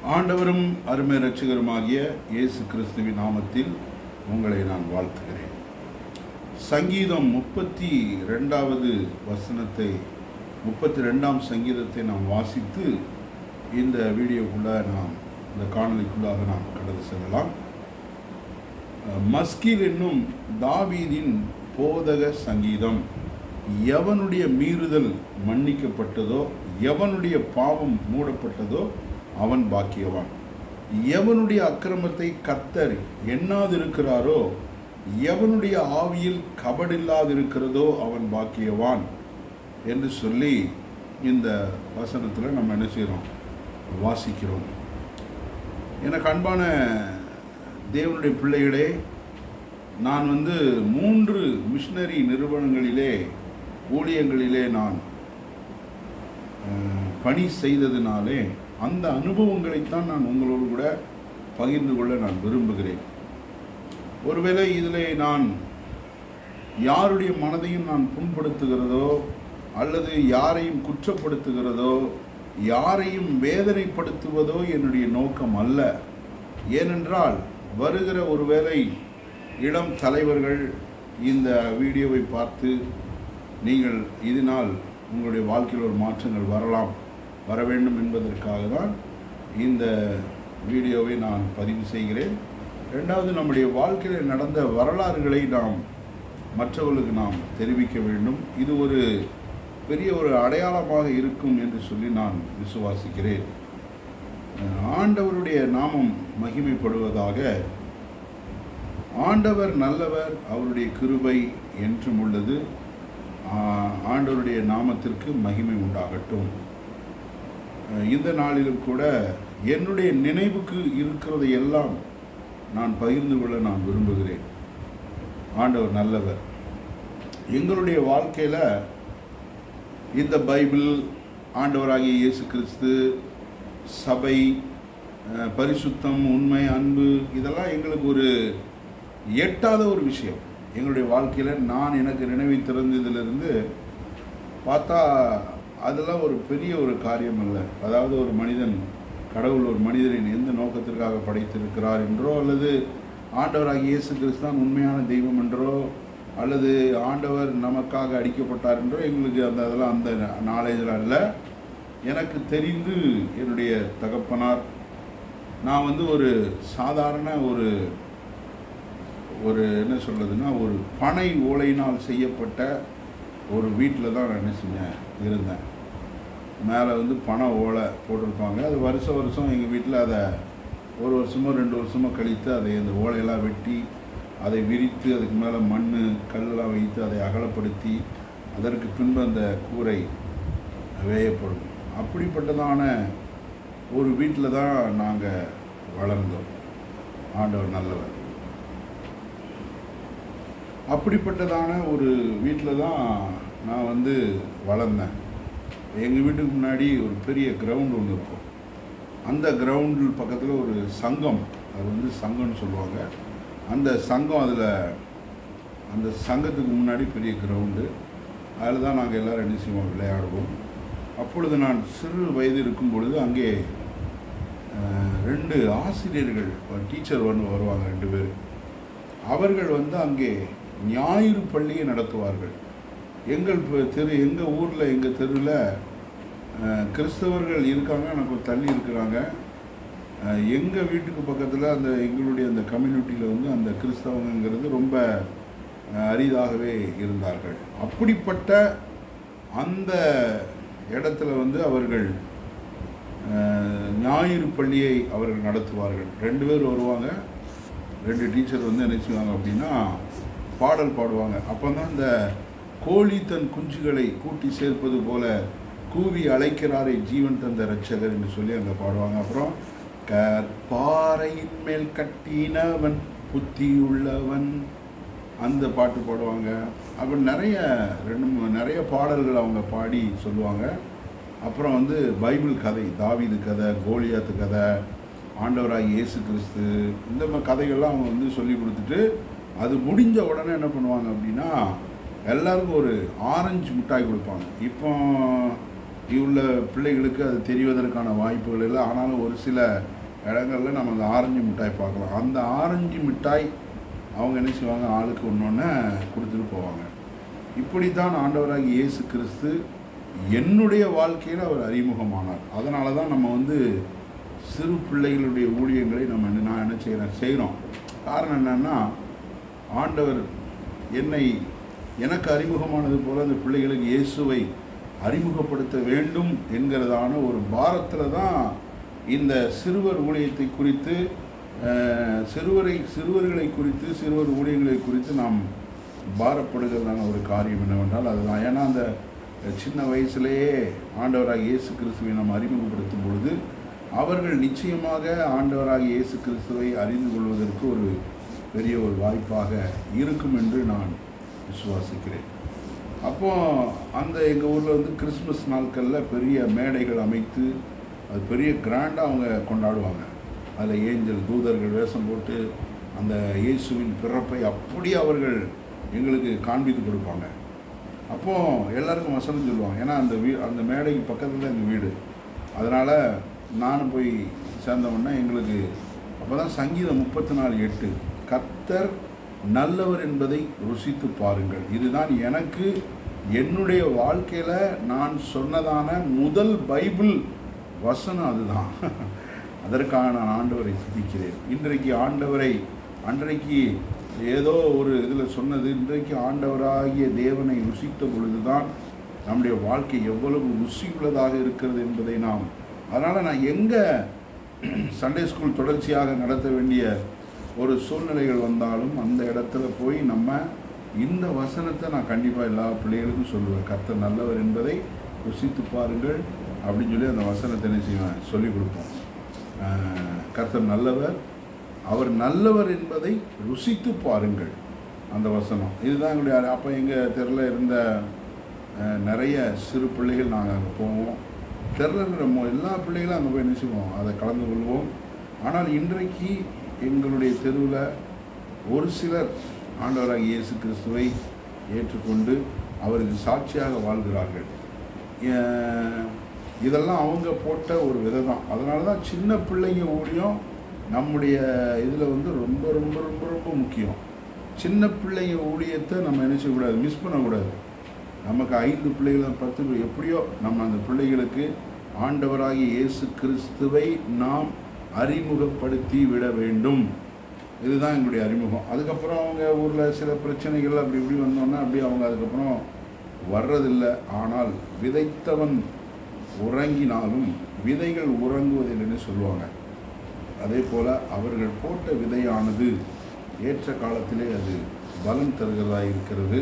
ஆண்டவரும் அருமை இரட்சகருமாகிய இயேசு கிறிஸ்துவின் நாமத்தில் உங்களை நான் வாழ்த்துகிறேன். சங்கீதம் 32வது வசனத்தை 32ஆம் சங்கீதத்தை நாம் வாசித்து இந்த வீடியோக்குள்ளே நாம் இந்த காணொலிக்குள்ளாக நாம் கடந்து செல்லலாம். மஸ்கீல் என்னும் தாவீதின் போதக சங்கீதம். எவனுடைய மீறுதல் மன்னிக்கப்பட்டதோ, எவனுடைய பாவம் மூடப்பட்டதோ அவன் பாக்கியவான். எவனுடைய அக்கிரமத்தை கர்த்தர் எண்ணாதிருக்கிறாரோ, எவனுடைய ஆவியில் கபடில்லாதிருக்கிறதோ அவன் பாக்கியவான் என்று சொல்லி இந்த வசனத்தில் நம்ம என்ன செய்கிறோம், வாசிக்கிறோம். எனக்கு அன்பான தேவனுடைய பிள்ளைகளே, நான் 3 மிஷனரி நிறுவனங்களிலே ஊழியங்களிலே நான் பணி செய்ததினாலே அந்த அனுபவங்களைத்தான் நான் உங்களோடு கூட பகிர்ந்து கொள்ள நான் விரும்புகிறேன். ஒருவேளை இதில் நான் யாருடைய மனதையும் நான் புண்படுத்துகிறதோ அல்லது யாரையும் குற்றப்படுத்துகிறதோ யாரையும் வேதனைப்படுத்துவதோ என்னுடைய நோக்கம் அல்ல. ஏனென்றால் வருகிற ஒருவேளை இளம் தலைவர்கள் இந்த வீடியோவை பார்த்து நீங்கள் இதனால் உங்களுடைய வாழ்க்கையில் ஒரு மாற்றங்கள் வர வேண்டும் என்பதற்காக தான் இந்த வீடியோவை நான் பதிவு செய்கிறேன். ரெண்டாவது, நம்முடைய வாழ்க்கையில் நடந்த வரலாறுகளை நாம் மற்றவர்களுக்கு நாம் தெரிவிக்க வேண்டும். இது ஒரு பெரிய ஒரு அடையாளமாக இருக்கும் என்று சொல்லி நான் விசுவாசிக்கிறேன். ஆண்டவருடைய நாமம் மகிமைப்படுவதாக. ஆண்டவர் நல்லவர், அவருடைய கிருபை என்றும் உள்ளது. ஆண்டவருடைய நாமத்திற்கு மகிமை உண்டாகட்டும். இந்த நாளிலும் கூட என்னுடைய நினைவுக்கு இருக்கிறதை எல்லாம் நான் பகிர்ந்து கொள்ள நான் விரும்புகிறேன். ஆண்டவர் நல்லவர். எங்களுடைய வாழ்க்கையில் இந்த பைபிள், ஆண்டவராகிய இயேசு கிறிஸ்து, சபை, பரிசுத்தம், உண்மை, அன்பு, இதெல்லாம் எங்களுக்கு ஒரு எட்டாத ஒரு விஷயம். எங்களுடைய வாழ்க்கையில் நான் எனக்கு நினைவை திறந்ததிலிருந்து பார்த்தா அதெல்லாம் ஒரு பெரிய ஒரு காரியம் அல்ல. அதாவது ஒரு மனிதன், கடவுள் ஒரு மனிதனின் எந்த நோக்கத்திற்காக படைத்திருக்கிறார் என்றோ, அல்லது ஆண்டவராகிய இயேசு கிறிஸ்து தான் உண்மையான தெய்வம் என்றோ, அல்லது ஆண்டவர் நமக்காக அடிக்கப்பட்டார் என்றோ எங்களுக்கு அதெல்லாம் அந்த நாலேஜில் அல்ல. எனக்கு தெரிந்து என்னுடைய தகப்பனார், நான் ஒரு சாதாரண ஒரு என்ன சொல்கிறதுனா ஒரு பனை ஓலையினால் செய்யப்பட்ட ஒரு வீட்டில் தான் நான் என்ன செஞ்சேன் இருந்தேன். மேலே பனை ஓலை போட்டிருப்பாங்க. அது வருஷம் எங்கள் வீட்டில் அதை 1 வருஷமோ 2 வருஷமோ கழித்து அதை அந்த ஓலையெல்லாம் வெட்டி அதை விரித்து அதுக்கு மேலே மண் கல்லெல்லாம் வைத்து அதை அகலப்படுத்தி அதற்கு பின்பு அந்த கூரை வேயப்படும். அப்படிப்பட்டதான ஒரு வீட்டில் தான் நாங்கள் வளர்ந்தோம். ஆண்டவர் நல்லவர். அப்படிப்பட்டதான ஒரு வீட்டில் தான் நான் வளர்ந்தேன். எங்கள் வீட்டுக்கு முன்னாடி ஒரு பெரிய கிரவுண்ட் ஒன்று இருக்கும். அந்த கிரவுண்டில் பக்கத்தில் ஒரு சங்கம், அது சங்கம்னு சொல்லுவாங்க. அந்த சங்கம், அந்த சங்கத்துக்கு முன்னாடி பெரிய கிரவுண்டு. அதில் தான் நாங்கள் எல்லோரும் என்ன செய்வோம், விளையாடுவோம். அப்பொழுது நான் சிறு வயது இருக்கும் பொழுது அங்கே 2 ஆசிரியர்கள், டீச்சர் வருவாங்க, 2 பேர். அவர்கள் அங்கே ஞாயிறு பள்ளியை நடத்துவார்கள். எங்கள் ஊரில், எங்கள் தெருவில் கிறிஸ்தவர்கள் இருக்காங்க, எனக்கு தள்ளி இருக்கிறாங்க. எங்கள் வீட்டுக்கு பக்கத்தில் எங்களுடைய அந்த கம்யூனிட்டியில் அந்த கிறிஸ்தவங்கிறது ரொம்ப அரிதாகவே இருந்தார்கள். அப்படிப்பட்ட அந்த இடத்துல அவர்கள் ஞாயிறு பள்ளியை அவர்கள் நடத்துவார்கள். 2 பேர் வருவாங்க. 2 டீச்சர் என்ன செய்வாங்க அப்படின்னா பாடல் பாடுவாங்க. அப்போ தான் இந்த கோழி தன் குஞ்சுகளை கூட்டி சேர்ப்பது போல கூவி அழைக்கிறாரை ஜீவன் தந்த இரட்சகர் என்று சொல்லி அங்கே பாடுவாங்க. அப்புறம் கற்பாறையின் மேல் கட்டினவன் புத்தியுள்ளவன், அந்த பாட்டு பாடுவாங்க. அப்புறம் நிறைய பாடல்கள் அவங்க பாடி சொல்லுவாங்க. அப்புறம் பைபிள் கதை, தாவீது கதை, கோலியாத்து கதை, ஆண்டவராகிய இயேசு கிறிஸ்து, இந்த கதைகள்லாம் அவங்க சொல்லி கொடுத்துட்டு அது முடிஞ்ச உடனே என்ன பண்ணுவாங்க அப்படின்னா எல்லாருக்கும் ஒரு ஆரஞ்சு மிட்டாய் கொடுப்பாங்க. இப்போ உள்ள பிள்ளைகளுக்கு அது தெரிவதற்கான வாய்ப்புகள் இல்லை. ஆனாலும் ஒரு சில இடங்களில் நம்ம அந்த ஆரஞ்சு மிட்டாய் பார்க்கலாம். அந்த ஆரஞ்சு மிட்டாய் அவங்க என்ன செய்வாங்க, ஆளுக்கு ஒன்று கொடுத்துட்டு போவாங்க. இப்படி தான் ஆண்டவராகிய இயேசு கிறிஸ்து என்னுடைய வாழ்க்கையில் அவர் அறிமுகமானார். அதனால தான் நம்ம சிறு பிள்ளைகளுடைய ஊழியங்களை நான் என்ன செய்கிறோம். காரணம் என்னென்னா, ஆண்டவர் எனக்கு அறிமுகமானது போல் அந்த பிள்ளைகளுக்கு இயேசுவை அறிமுகப்படுத்த வேண்டும் என்கிறதான ஒரு பாரத்தில் தான் இந்த சிறுவர் ஊழியத்தை குறித்து, சிறுவர்களை குறித்து, சிறுவர் ஊழியங்களை குறித்து நாம் பாரப்படுகிறதான ஒரு காரியம் என்னவென்றால் அதுதான். ஏன்னா அந்த சின்ன வயசுலேயே ஆண்டவராக இயேசு கிறிஸ்துவை நாம் அறிமுகப்படுத்தும் பொழுது அவர்கள் நிச்சயமாக ஆண்டவராக இயேசு கிறிஸ்துவை அறிந்து கொள்வதற்கு ஒரு பெரிய ஒரு வாய்ப்பாக இருக்கும் என்று நான் விசுவாசிக்கிறேன். அப்போது அந்த எங்கள் ஊரில் கிறிஸ்மஸ் நாட்களில் பெரிய மேடைகள் அமைத்து அது பெரிய கிராண்டாக அவங்க கொண்டாடுவாங்க. அதில் ஏஞ்சல் தூதர்கள் வேஷம் போட்டு அந்த இயேசுவின் பிறப்பை அப்படி அவர்கள் எங்களுக்கு காண்பித்து கொடுப்பாங்க. அப்போது எல்லாருக்கும் வசனம் சொல்லுவாங்க. ஏன்னா அந்த மேடைக்கு பக்கத்தில் தான் எங்கள் வீடு. அதனால் நானும் போய் சேர்ந்தவொடனே எங்களுக்கு அப்போ தான் சங்கீதம் 34:8 கர்த்தர் நல்லவர் என்பதை ருசித்து பாருங்கள். இதுதான் எனக்கு என்னுடைய வாழ்க்கையில் நான் சொன்னதான முதல் பைபிள் வசனம். அதுதான். அதற்காக நான் ஆண்டவரை துதிக்கிறேன். இன்றைக்கு ஆண்டவரை அன்றைக்கு ஏதோ ஒரு இதில் சொன்னது, இன்றைக்கு ஆண்டவராகிய தேவனை ருசித்த பொழுது தான் நம்முடைய வாழ்க்கை எவ்வளவு ருசி உள்ளதாக இருக்கிறது என்பதை அதனால் நான் எங்கே சண்டே ஸ்கூல் தொடர்ச்சியாக நடத்த வேண்டிய ஒரு சூழ்நிலைகள் வந்தாலும் அந்த இடத்துல போய் நம்ம இந்த வசனத்தை நான் கண்டிப்பாக எல்லா பிள்ளைகளுக்கும் சொல்லுவேன். கர்த்தர் நல்லவர் என்பதை ருசித்து பாருங்கள் அப்படின்னு சொல்லி அந்த வசனத்தை என்ன செய்வேன், சொல்லிக் கொடுப்போம். கர்த்தர் நல்லவர், அவர் நல்லவர் என்பதை ருசித்து பாருங்கள், அந்த வசனம். இதுதான் எங்களுடைய. அப்போ எங்கள் தெருவில் இருந்த நிறைய சிறு பிள்ளைகள் நாங்கள் அங்கே போவோம். தெருவில் இருக்கிற எல்லா பிள்ளைகளும் அங்கே போய் நினைச்சுவோம், அதை கலந்து கொள்வோம். ஆனால் இன்றைக்கு எங்களுடைய தெருவில் ஒரு சிலர் ஆண்டவராக இயேசு கிறிஸ்துவை ஏற்றுக்கொண்டு அவருக்கு சாட்சியாக வாழ்கிறார்கள். இதெல்லாம் அவங்க போட்ட ஒரு விதை தான். அதனால தான் சின்ன பிள்ளைங்க ஊழியம் நம்முடைய இதில் ரொம்ப ரொம்ப ரொம்ப ரொம்ப முக்கியம். சின்ன பிள்ளைங்க ஊழியத்தை நம்ம என்ன செய்யக்கூடாது, மிஸ் பண்ணக்கூடாது. நமக்கு 5 பிள்ளைகள் 10 எப்படியோ நம்ம அந்த பிள்ளைகளுக்கு ஆண்டவராகிய இயேசு கிறிஸ்துவை நாம் அறிமுகப்படுத்தி விட வேண்டும். இதுதான் எங்களுடைய அறிமுகம். அதுக்கப்புறம் அவங்க ஊரில் சில பிரச்சனைகள் அப்படி இப்படி வந்தோன்னா அப்படி அவங்க அதுக்கப்புறம் வர்றதில்லை. ஆனால் விதைத்தவன் உறங்கினாலும் விதைகள் உறங்குவதில்லைன்னு சொல்லுவாங்க. அதே போல் அவர்கள் போட்ட விதையானது ஏற்ற காலத்திலே அது பலன் தருகிறதாக இருக்கிறது.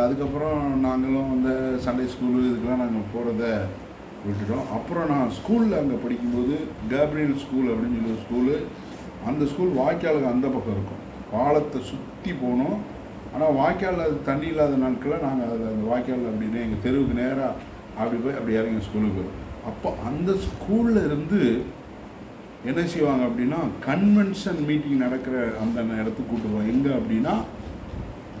அதுக்கப்புறம் நாங்களும் அந்த சண்டே ஸ்கூலு இதுக்கெல்லாம் நாங்கள் போகிறத விட்டுட்டோம். அப்புறம் நான் ஸ்கூலில் அங்கே படிக்கும்போது கேப்ரியல் ஸ்கூல் அப்படின்னு சொல்லி ஒரு ஸ்கூலு, அந்த ஸ்கூல் வாய்க்காலுக்கு அந்த பக்கம் இருக்கும். பாலத்தை சுற்றி போனோம். ஆனால் வாய்க்காலில் அது தண்ணி இல்லாத நாட்களில் நாங்கள் அந்த வாய்க்காலில் அப்படின்னு எங்கள் தெருவுக்கு நேராக அப்படி போய் அப்படி இறங்கி ஸ்கூலுக்கு போயிடும். அப்போ அந்த ஸ்கூலில் இருந்து என்ன செய்வாங்க அப்படின்னா, கன்வென்ஷன் மீட்டிங் நடக்கிற அந்த இடத்துக்கு கூப்பிடுவாங்க. எங்கே அப்படின்னா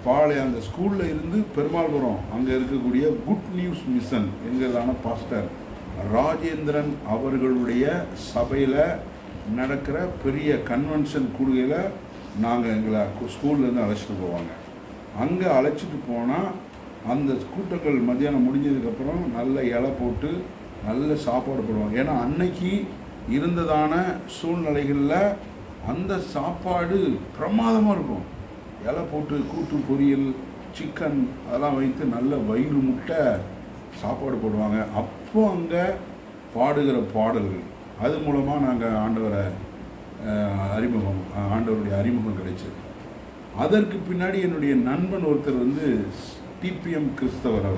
பாளையம், அந்த ஸ்கூலில் இருந்து பெருமாள்புரம் அங்கே இருக்கக்கூடிய குட் நியூஸ் மிஷன் என்கிறதான பாஸ்டர் ராஜேந்திரன் அவர்களுடைய சபையில் நடக்கிற பெரிய கன்வென்ஷன் கூடுகையில் நாங்கள் எங்களை ஸ்கூல்லேருந்து அழைச்சிட்டு போவாங்க. அங்கே அழைச்சிட்டு போனால் அந்த கூட்டங்கள் மத்தியானம் முடிஞ்சதுக்கப்புறம் நல்ல இலை போட்டு நல்ல சாப்பாடு போடுவாங்க. ஏன்னா அன்னைக்கு இருந்ததான சூழ்நிலைகளில் அந்த சாப்பாடு பிரமாதமாக இருக்கும். இலை போட்டு கூட்டு பொரியல் சிக்கன் அதெல்லாம் வைத்து நல்ல வயிறு முட்டை சாப்பாடு போடுவாங்க. அப்போ அங்கே பாடுகிற பாடல்கள், அது மூலமாக நாங்கள் ஆண்டவருடைய அறிமுகம் கிடைச்சது. அதற்கு பின்னாடி என்னுடைய நண்பன் ஒருத்தர் டிபிஎம் கிறிஸ்தவர்.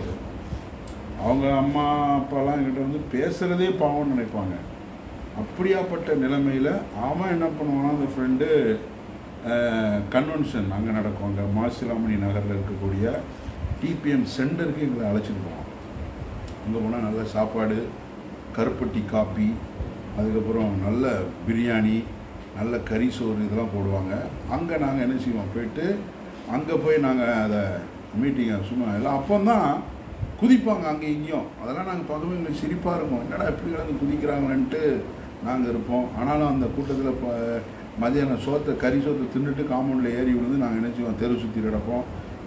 அவங்க அம்மா அப்பாலாம் என்கிட்ட பேசுகிறதே பாவம்னு நினைப்பாங்க. அப்படியாப்பட்ட நிலைமையில் அவன் என்ன பண்ணுவான்னா, அந்த ஃப்ரெண்டு கன்வென்ஷன் அங்கே நடக்கும், அங்கே மாசிலாமணி நகரில் இருக்கக்கூடிய டிபிஎம் சென்டருக்கு எங்களை அழைச்சிட்டு போவோம். அங்கே போனால் நல்ல சாப்பாடு, கருப்பட்டி காப்பி, அதுக்கப்புறம் நல்ல பிரியாணி, நல்ல கறி சோறு இதெல்லாம் போடுவாங்க. அங்கே நாங்கள் என்ன செய்வோம், போயிட்டு அங்கே போய் நாங்கள் அதை மீட்டிங்கை சும்மா எல்லாம் அப்போ தான் குதிப்பாங்க அங்கே இங்கேயும். அதெல்லாம் நாங்கள் பார்க்கவே எங்களுக்கு சிரிப்பாக இருக்கும், என்னடா எப்படி கிடந்து குதிக்கிறாங்களேன்ட்டு நாங்கள் இருப்போம். ஆனாலும் அந்த கூட்டத்தில் மதியானம் கறி சோத்தை தின்னுட்டு காம்பவுண்டில் ஏறி விழுந்து நாங்கள் நினச்சிவோம் தெரு சுற்றி கிடப்போம்.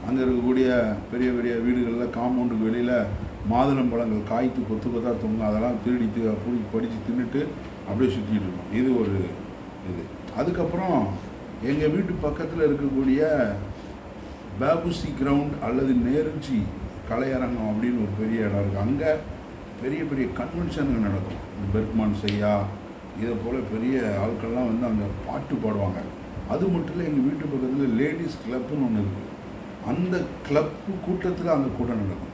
அங்கே இருக்கக்கூடிய பெரிய பெரிய வீடுகளில் காம்பவுண்டுக்கு வெளியில் மாதுளம்பழங்கள் காய்த்து கொத்து கொத்தாக தொங்கும், அதெல்லாம் திருடி படித்து தின்னுட்டு அப்படியே சுற்றிட்டு இருக்கோம். இது ஒரு இது. அதுக்கப்புறம் எங்கள் வீட்டு பக்கத்தில் இருக்கக்கூடிய பாபுசி கிரவுண்ட் அல்லது நேருச்சி கலையரங்கம் அப்படின்னு ஒரு பெரிய இடம் இருக்குது. அங்கே பெரிய பெரிய கன்வென்ஷனுங்க நடக்கும். பெர்க்மான் செய்யா இதை போல் பெரிய ஆட்கள்லாம் வந்து அங்கே பாட்டு பாடுவாங்க. அது மட்டும் இல்லை, எங்கள் வீட்டு பக்கத்தில் லேடிஸ் கிளப்புன்னு ஒன்று இருக்குது. அந்த கிளப்பு கூட்டத்தில் அந்த கூட்டம் நடக்கும்.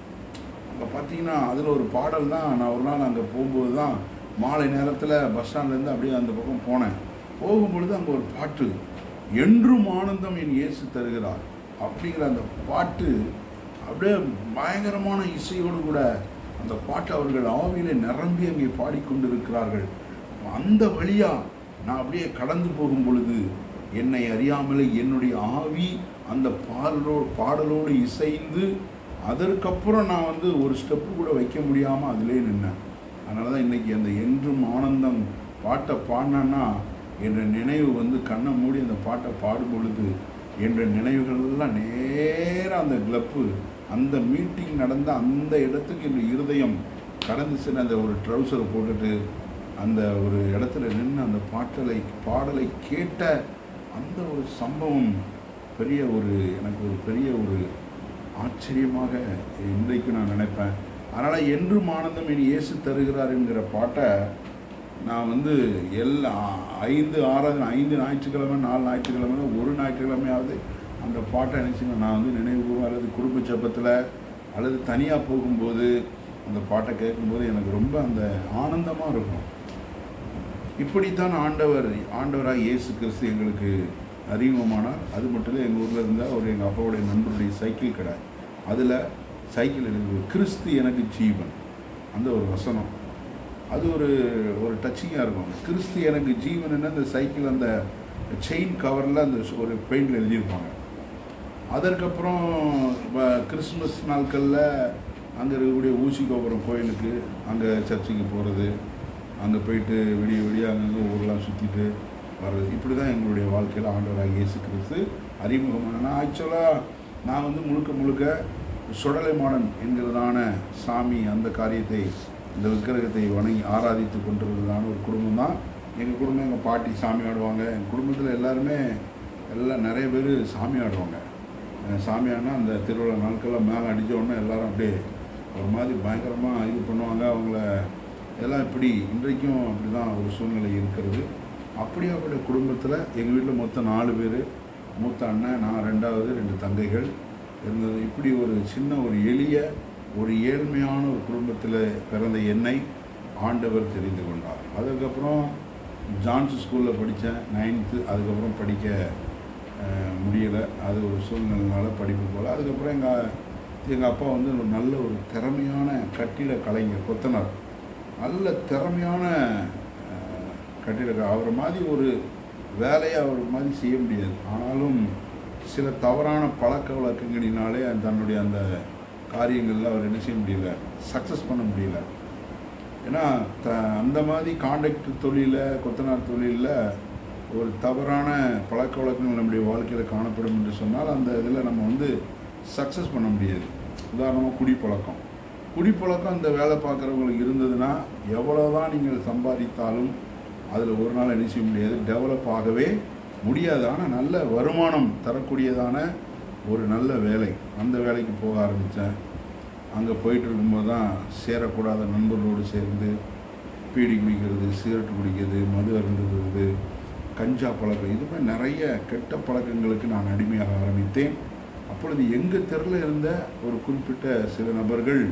அங்கே பார்த்தீங்கன்னா அதில் ஒரு பாடல் தான். நான் ஒரு நாள் அங்கே போகும்போது தான் மாலை நேரத்தில் பஸ் ஸ்டாண்ட்லேருந்து அப்படியே அந்த பக்கம் போனேன். போகும்பொழுது அங்கே ஒரு பாட்டு, என்றும் ஆனந்தம் என் இயேசு தருகிறார் அப்படிங்கிற அந்த பாட்டு அப்படியே பயங்கரமான இசையோடு கூட அந்த பாட்டு அவர்கள் ஆவியிலே நிரம்பி அங்கே பாடிக்கொண்டிருக்கிறார்கள். அந்த வழியாக நான் அப்படியே கடந்து போகும் பொழுது என்னை அறியாமலே என்னுடைய ஆவி அந்த பாடலோடு இசைந்து, அதற்கப்புறம் நான் வந்து ஒரு ஸ்டெப்பு கூட வைக்க முடியாமல் அதிலே நின்னேன். அதனால தான் இன்றைக்கி அந்த என்றும் ஆனந்தம் பாட்டை பாடினேன்னா என்ற நினைவு வந்து கண்ணை மூடி அந்த பாட்டை பாடும் பொழுது என்ற நினைவுகள்லாம் நேராக அந்த கிளப்பு, அந்த மீட்டிங் நடந்த அந்த இடத்துக்கு என் இருதயம் கடந்து சென்று அந்த ஒரு ட்ரௌசரை போட்டுட்டு அந்த ஒரு இடத்துல நின்று அந்த பாடலை கேட்ட அந்த ஒரு சம்பவம் எனக்கு ஒரு பெரிய ஒரு ஆச்சரியமாக இன்றைக்கு நான் நினைப்பேன். அதனால் என்றும் ஆனந்தம் என் இயேசு தருகிறார் என்கிற பாட்டை நான் வந்து 5 ஞாயிற்றுக்கிழமை 4 ஞாயிற்றுக்கிழமை ஒரு ஞாயிற்றுக்கிழமையாவது அந்த பாட்டை நினச்சிங்க நான் வந்து நினைவுபூர்வம் அல்லது குடும்ப ஜெபத்தில் அல்லது தனியாக போகும்போது அந்த பாட்டை கேட்கும்போது எனக்கு ரொம்ப அந்த ஆனந்தமாக இருக்கும். இப்படித்தான் ஆண்டவராக இயேசு கிறிஸ்து எங்களுக்கு அறிமுகமானார். அது மட்டும் இல்லை, எங்கள் ஊரில் இருந்தால் எங்கள் அப்பாவுடைய நண்பருடைய சைக்கிள் கடை, அதில் சைக்கிள் எழுது கிறிஸ்து எனக்கு ஜீவன், அந்த ஒரு வசனம் அது ஒரு டச்சிங்காக இருக்கும். கிறிஸ்து எனக்கு ஜீவன் அந்த சைக்கிள் அந்த செயின் கவரில் அந்த ஒரு பெயிண்டில் எழுதியிருப்பாங்க. அதற்கப்புறம் கிறிஸ்மஸ் நாட்களில் அங்கே இருக்கக்கூடிய ஊசி கோபுரம் கோயிலுக்கு அங்கே சர்ச்சுக்கு போகிறது, அங்கே போயிட்டு விடிய அங்கங்கே ஊரெலாம் சுற்றிட்டு வர்றது. இப்படி தான் எங்களுடைய வாழ்க்கையில் ஆண்டவராக இயேசு கிறிஸ்து அறிமுகமான. ஆக்சுவலாக நான் வந்து முழுக்க சுடலை மாடன் என்கிறதான சாமி அந்த காரியத்தை, இந்த விக்கிரகத்தை வணங்கி ஆராதித்து கொண்டிருக்கிறதான ஒரு குடும்பம் தான் எங்கள் குடும்பம். எங்கள் பாட்டி சாமி ஆடுவாங்க. எங்கள் குடும்பத்தில் எல்லாம் நிறைய பேர் சாமி ஆடுவாங்க. சாமி ஆனால் அந்த திருவிழா நாட்களில் மேலே அடித்த உடனே எல்லோரும் அப்படியே ஒரு மாதிரி பயங்கரமாக இது பண்ணுவாங்க. அவங்கள எல்லாம் இப்படி இன்றைக்கும் அப்படி தான் ஒரு சூழ்நிலை இருக்கிறது. அப்படியாப்பட்ட குடும்பத்தில் எங்கள் வீட்டில் மொத்தம் 4 பேர், மூத்த அண்ணன், நான் 2வது, 2 தங்கைகள் இருந்தது. இப்படி ஒரு சின்ன ஒரு எளிய ஒரு ஏழ்மையான ஒரு குடும்பத்தில் பிறந்த என்னை ஆண்டவர் தெரிந்து கொண்டார். அதுக்கப்புறம் ஜான்ஸ் ஸ்கூலில் படித்தேன் 9th. அதுக்கப்புறம் படிக்க முடியலை, அது ஒரு சூழ்நிலைனால படிப்பு போல். அதுக்கப்புறம் எங்கள் அப்பா வந்து ஒரு நல்ல ஒரு திறமையான கட்டிட கலைஞர், கொத்தனார், நல்ல திறமையான அவரை மாதிரி ஒரு வேலையை அவர் மாதிரி செய்ய முடியாது. ஆனாலும் சில தவறான பழக்க வழக்கங்களினாலே தன்னுடைய அந்த காரியங்களில் அவர் என்ன செய்ய முடியல, சக்ஸஸ் பண்ண முடியல. ஏன்னா அந்த மாதிரி கான்ட்ராக்ட் தொழிலில், கொத்தனார் தொழிலில் ஒரு தவறான பழக்க வழக்கங்கள் நம்முடைய வாழ்க்கையில் காணப்படும் என்று சொன்னால் அந்த இதில் நம்ம வந்து சக்ஸஸ் பண்ண முடியாது. உதாரணமாக குடிப்பழக்கம் அந்த வேலை பார்க்குறவங்களுக்கு இருந்ததுன்னா எவ்வளோ தான் நீங்கள் சம்பாதித்தாலும் அதில் ஒரு நாள் என்ன செய்ய முடியாது, டெவலப் ஆகவே முடியாது. ஆனால் நல்ல வருமானம் தரக்கூடியதான ஒரு நல்ல வேலை, அந்த வேலைக்கு போக ஆரம்பித்தேன். அங்கே போயிட்டு இருக்கும்போது தான் சேரக்கூடாத நண்பர்களோடு சேர்ந்து பீடி குடிக்கிறது, சிகரெட் குடிக்கிறது, மது அருந்துகிறது, கஞ்சா பழக்கம், இது மாதிரி நிறைய கெட்ட பழக்கங்களுக்கு நான் அடிமையாக ஆரம்பித்தேன். அப்பொழுது எங்கள் தெருவில் இருந்த ஒரு குறிப்பிட்ட சில நபர்கள்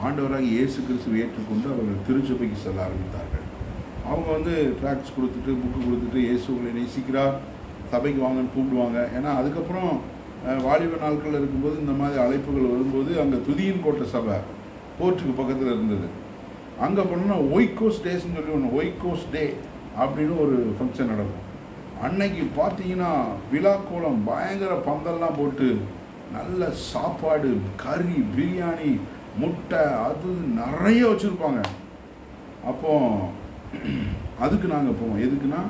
ஆண்டவராக இயேசு கிறிஸ்துவை ஏற்றுக்கொண்டு அவர்கள் திருச்சபைக்கு செல்ல ஆரம்பித்தார்கள். அவங்க வந்து ட்ராக்ஸ் கொடுத்துட்டு, புக்கு கொடுத்துட்டு, இயேசு உங்களை நேசிக்கிறார், சபைக்கு வாங்கன்னு கூப்பிடுவாங்க. ஏன்னா அதுக்கப்புறம் வாலிப நாட்களில் இருக்கும்போது இந்த மாதிரி அழைப்புகள் வரும்போது அங்கே துதியின் கோட்டை சபை போர்ட்டுக்கு பக்கத்தில் இருந்தது. அங்கே போனோன்னா ஒய்கோஸ் டேஸ்ன்னு சொல்லி ஒன்று, ஒய்கோஸ் டே அப்படின்னு ஒரு ஃபங்க்ஷன் நடக்கும். அன்னைக்கு பார்த்தீங்கன்னா விழாக்கோளம் பயங்கர பந்தல்லாம் போட்டு நல்ல சாப்பாடு, கறி, பிரியாணி, முட்டை அது நிறைய வச்சுருப்பாங்க. அப்போ அதுக்கு நாங்கள் போவோம். எதுக்குன்னா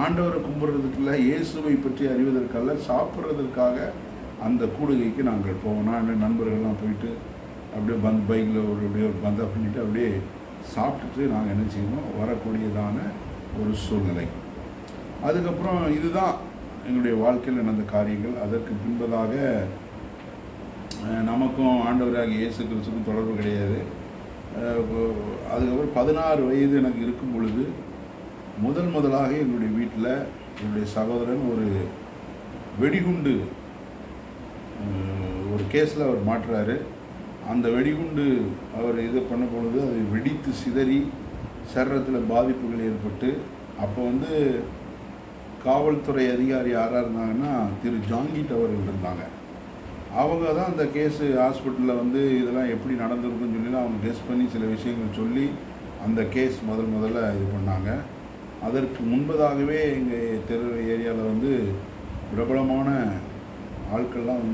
ஆண்டவரை கும்பிட்றதுக்குள்ள, இயேசுவை பற்றி அறிவதற்கல்ல, சாப்பிட்றதுக்காக அந்த கூடுகைக்கு நாங்கள் போவோம். நான் நண்பர்கள்லாம் போயிட்டு அப்படியே பைக்கில் அப்படியே பந்தா பண்ணிவிட்டு அப்படியே சாப்பிட்டுட்டு நாங்கள் என்ன செய்வோம், வரக்கூடியதான ஒரு சூழ்நிலை. அதுக்கப்புறம் இதுதான் எங்களுடைய வாழ்க்கையில் நடந்த காரியங்கள். அதற்கு பின்பதாக நமக்கும் ஆண்டவராகிய இயேசு கிறிஸ்துக்கும் தொடர்பு கிடையாது. அதுக்கப்புறம் 16 வயது எனக்கு இருக்கும் பொழுது முதலாக எங்களுடைய வீட்டில் என்னுடைய சகோதரன் ஒரு வெடிகுண்டு ஒரு கேஸில் அவர் மாட்டுறாரு. அந்த வெடிகுண்டு அவர் இது பண்ண பொழுது அது வெடித்து சிதறி சரீரத்தில் பாதிப்புகள் ஏற்பட்டு, அப்போ காவல்துறை அதிகாரி யாராக இருந்தாங்கன்னா திரு ஜாங்கிட் அவர்கள் இருந்தாங்க. அவங்க தான் அந்த கேஸு ஹாஸ்பிட்டலில் இதெல்லாம் எப்படி நடந்திருக்குன்னு சொல்லி அவங்க கெஸ் பண்ணி சில விஷயங்கள் சொல்லி அந்த கேஸ் முதல்ல இது பண்ணாங்க. அதற்கு முன்பதாகவே எங்கள் தெரு ஏரியாவில் பிரபலமான ஆட்கள்லாம்